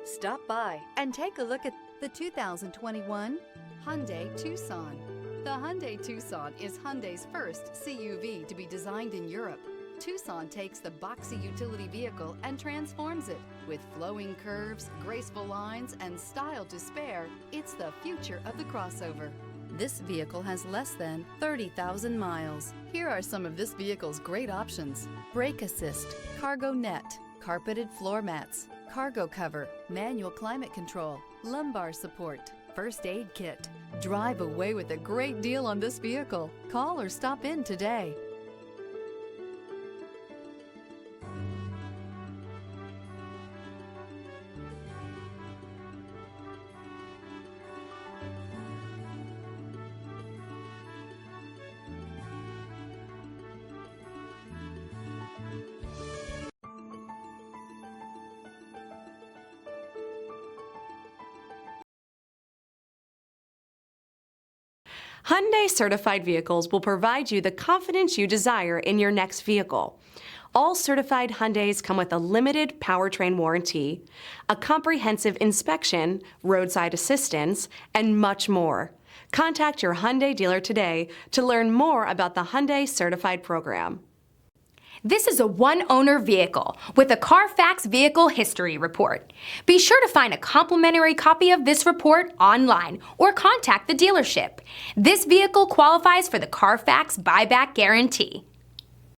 Stop by and take a look at the 2021 Hyundai Tucson. The Hyundai Tucson is Hyundai's first CUV to be designed in Europe. Tucson takes the boxy utility vehicle and transforms it. With flowing curves, graceful lines, and style to spare, it's the future of the crossover. This vehicle has less than 30,000 miles. Here are some of this vehicle's great options: brake assist, cargo net, carpeted floor mats, cargo cover, manual climate control, lumbar support, first aid kit. Drive away with a great deal on this vehicle. Call or stop in today. Hyundai certified vehicles will provide you the confidence you desire in your next vehicle. All certified Hyundais come with a limited powertrain warranty, a comprehensive inspection, roadside assistance, and much more. Contact your Hyundai dealer today to learn more about the Hyundai Certified Program. This is a one-owner vehicle with a Carfax Vehicle History Report. Be sure to find a complimentary copy of this report online or contact the dealership. This vehicle qualifies for the Carfax Buyback Guarantee.